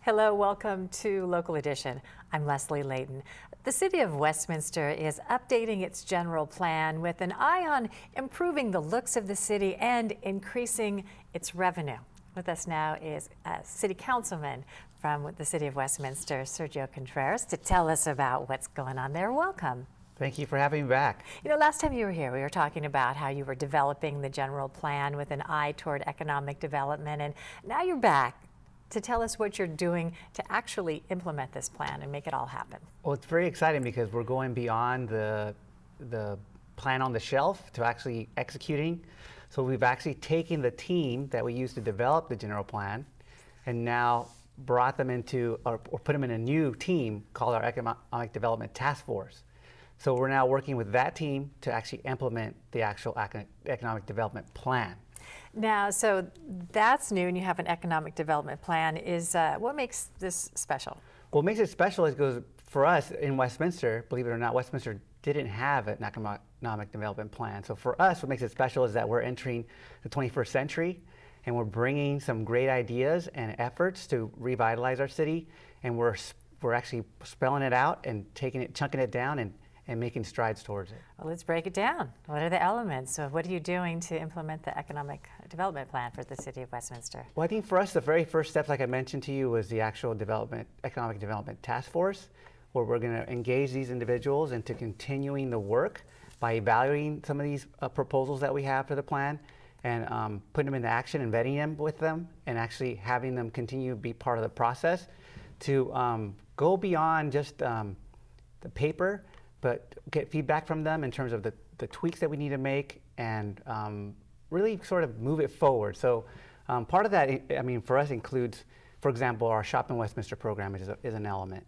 Hello, welcome to Local Edition. I'm Leslie Leyton. The City of Westminster is updating its general plan with an eye on improving the looks of the city and increasing its revenue. With us now is City Councilman from the City of Westminster, Sergio Contreras, to tell us about what's going on there. Welcome. Thank you for having me back. You know, last time you were here, we were talking about how you were developing the general plan with an eye toward economic development, and now you're back to tell us what you're doing to actually implement this plan and make it all happen. Well, it's very exciting because we're going beyond the plan on the shelf to actually executing. So we've actually taken the team that we used to develop the general plan and now brought them into, or put them in a new team called our Economic Development Task Force. So we're now working with that team to actually implement the actual economic development plan. Now, so that's new, and you have an economic development plan. What makes this special? What makes it special is because for us in Westminster, believe it or not, Westminster didn't have an economic development plan. So for us, what makes it special is that we're entering the 21st century, and we're bringing some great ideas and efforts to revitalize our city, and we're actually spelling it out and chunking it down and making strides towards it. Well, let's break it down. What are the elements? So what are you doing to implement the economic development plan for the City of Westminster? Well, I think for us, the very first steps, like I mentioned to you, was the actual economic development task force, where we're going to engage these individuals into continuing the work by evaluating some of these proposals that we have for the plan and putting them into action and vetting them with them and actually having them continue to be part of the process to go beyond just the paper, but get feedback from them in terms of the tweaks that we need to make and really sort of move it forward. So part of that, I mean, for us includes, for example, our Shop in Westminster program is an element.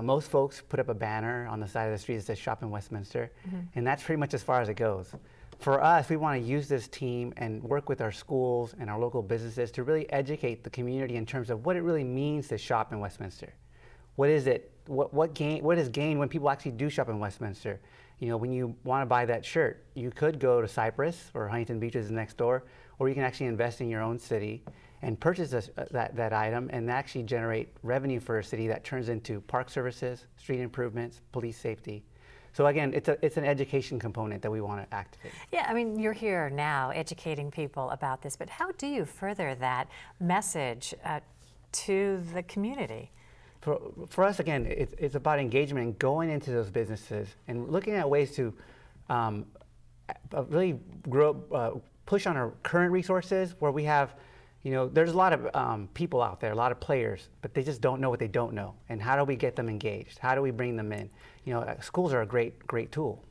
Most folks put up a banner on the side of the street that says Shop in Westminster, and that's pretty much as far as it goes. For us, we want to use this team and work with our schools and our local businesses to really educate the community in terms of what it really means to shop in Westminster. What is it? What is gained when people actually do shop in Westminster? You know, when you want to buy that shirt, you could go to Cypress or Huntington Beach is next door, or you can actually invest in your own city and purchase that item and actually generate revenue for a city that turns into park services, street improvements, police safety. So again, it's an education component that we want to activate. Yeah, I mean, you're here now educating people about this, but how do you further that message to the community? For us, again, it's about engagement and going into those businesses and looking at ways to really push on our current resources where we have, you know, there's a lot of people out there, a lot of players, but they just don't know what they don't know. And how do we get them engaged? How do we bring them in? You know, schools are a great tool.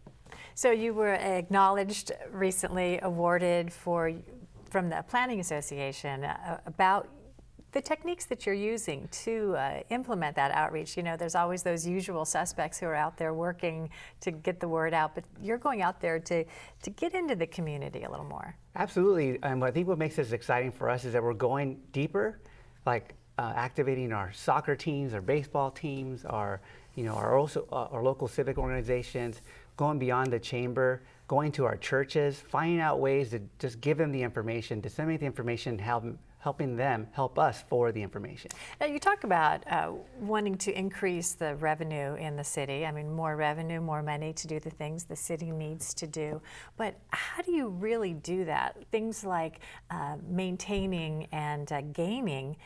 So you were acknowledged recently, awarded from the Planning Association about the techniques that you're using to implement that outreach. You know, there's always those usual suspects who are out there working to get the word out, but you're going out there to get into the community a little more. Absolutely, and I think what makes this exciting for us is that we're going deeper, like activating our soccer teams, our baseball teams, our local civic organizations, going beyond the chamber, going to our churches, finding out ways to just give them the information, disseminate the information, helping them help us forward the information. Now, you talk about wanting to increase the revenue in the city. I mean, more revenue, more money to do the things the city needs to do. But how do you really do that? Things like maintaining and gaining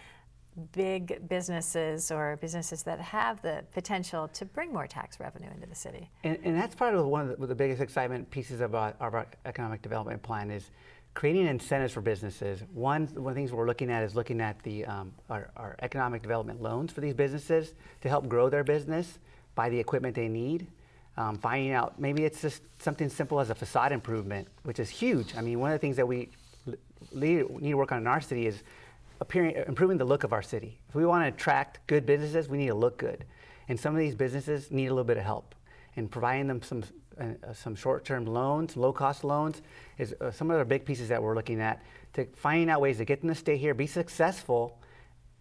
big businesses or businesses that have the potential to bring more tax revenue into the city. And that's part of one of the biggest excitement pieces of our economic development plan is creating incentives for businesses. One of the things we're looking at is looking at our economic development loans for these businesses to help grow their business, buy the equipment they need, finding out maybe it's just something simple as a facade improvement, which is huge. I mean, one of the things that we need to work on in our city is improving the look of our city. If we want to attract good businesses, we need to look good. And some of these businesses need a little bit of help. And providing them some short-term loans, low-cost loans, is some of the big pieces that we're looking at to finding out ways to get them to stay here, be successful,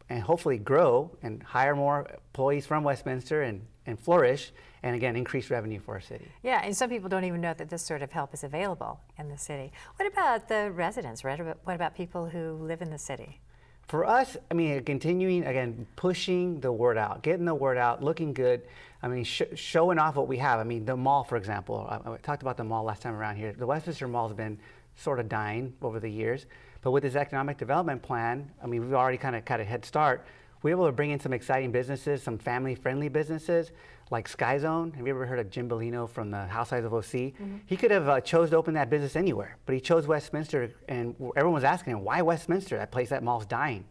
and hopefully grow and hire more employees from Westminster and flourish, and again, increase revenue for our city. Yeah, and some people don't even know that this sort of help is available in the city. What about the residents? What about people who live in the city? For us, I mean, continuing, again, pushing the word out, getting the word out, looking good. I mean, showing off what we have. I mean, the mall, for example, I talked about the mall last time around here. The Westminster Mall has been sort of dying over the years. But with this economic development plan, I mean, we've already kind of head start. We're able to bring in some exciting businesses, some family-friendly businesses, like Sky Zone. Have you ever heard of Jim Bellino from the Housewives of OC? Mm-hmm. He could have chose to open that business anywhere, but he chose Westminster, and everyone was asking him, why Westminster? That mall's dying.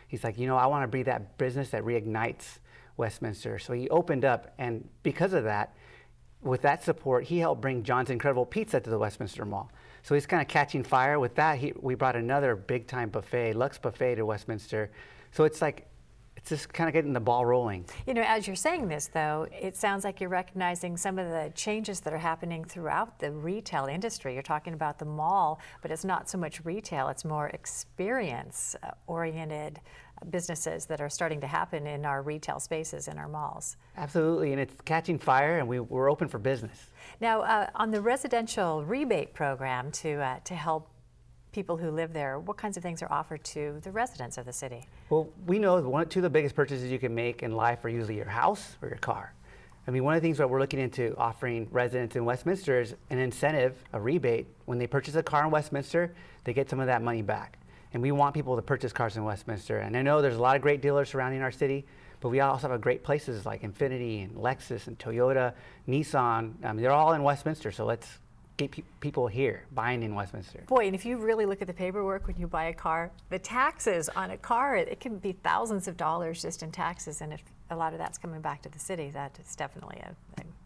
He's like, you know, I want to be that business that reignites Westminster. So he opened up, and because of that, with that support, he helped bring John's Incredible Pizza to the Westminster Mall. So he's kind of catching fire. With that, we brought another big-time buffet, Lux Buffet, to Westminster. So it's like, it's just kind of getting the ball rolling. You know, as you're saying this, though, it sounds like you're recognizing some of the changes that are happening throughout the retail industry. You're talking about the mall, but it's not so much retail, it's more experience-oriented businesses that are starting to happen in our retail spaces, in our malls. Absolutely, and it's catching fire, and we're open for business. Now, on the residential rebate program to help people who live there, what kinds of things are offered to the residents of the city? Well, we know two of the biggest purchases you can make in life are usually your house or your car. I mean, one of the things that we're looking into offering residents in Westminster is an incentive, a rebate. When they purchase a car in Westminster, they get some of that money back. And we want people to purchase cars in Westminster. And I know there's a lot of great dealers surrounding our city, but we also have great places like Infiniti and Lexus and Toyota, Nissan. They're all in Westminster, so let's get people here buying in Westminster. Boy, and if you really look at the paperwork when you buy a car, the taxes on a car, it can be thousands of dollars just in taxes, and if a lot of that's coming back to the city, that is definitely a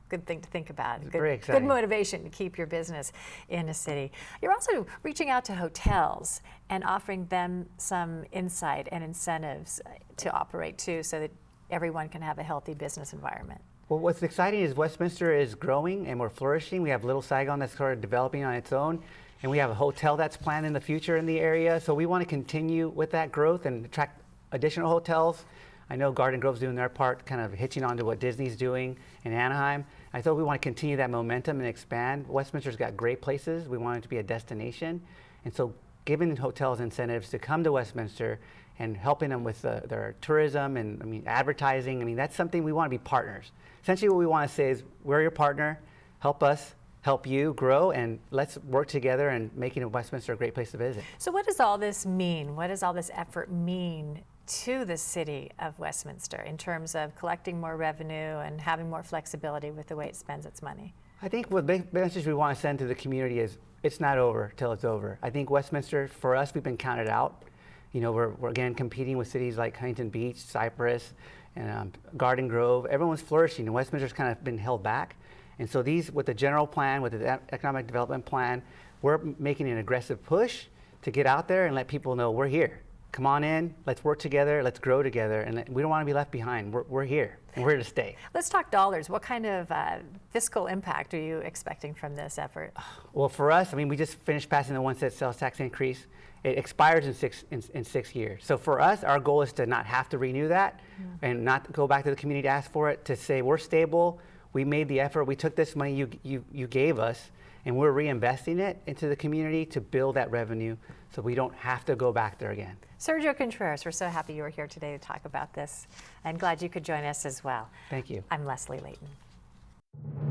good thing to think about. Good motivation to keep your business in a city. You're also reaching out to hotels and offering them some insight and incentives to operate too, so that everyone can have a healthy business environment. Well, what's exciting is Westminster is growing and we're flourishing. We have Little Saigon that's sort of developing on its own, and we have a hotel that's planned in the future in the area. So we want to continue with that growth and attract additional hotels. I know Garden Grove's doing their part, kind of hitching on to what Disney's doing in Anaheim. I thought we want to continue that momentum and expand. Westminster's got great places. We want it to be a destination. And so giving hotels incentives to come to Westminster and helping them with their tourism and advertising, that's something we want to be partners. Essentially what we want to say is we're your partner, help us, help you grow, and let's work together and making Westminster a great place to visit. So what does all this mean? What does all this effort mean to the city of Westminster in terms of collecting more revenue and having more flexibility with the way it spends its money? I think the big message we want to send to the community is it's not over till it's over. I think Westminster, for us, we've been counted out. You know, we're again competing with cities like Huntington Beach, Cypress, and Garden Grove. Everyone's flourishing, and Westminster's kind of been held back. And so with the general plan, with the economic development plan, we're making an aggressive push to get out there and let people know we're here. Come on in, let's work together, let's grow together, and we don't want to be left behind. We're here, and we're here to stay. Let's talk dollars. What kind of fiscal impact are you expecting from this effort? Well, for us, we just finished passing the one-cent sales tax increase. It expires in 6 years. So for us, our goal is to not have to renew that and not go back to the community to ask for it, to say we're stable, we made the effort, we took this money you gave us, and we're reinvesting it into the community to build that revenue so we don't have to go back there again. Sergio Contreras, we're so happy you were here today to talk about this, and glad you could join us as well. Thank you. I'm Leslie Leyton.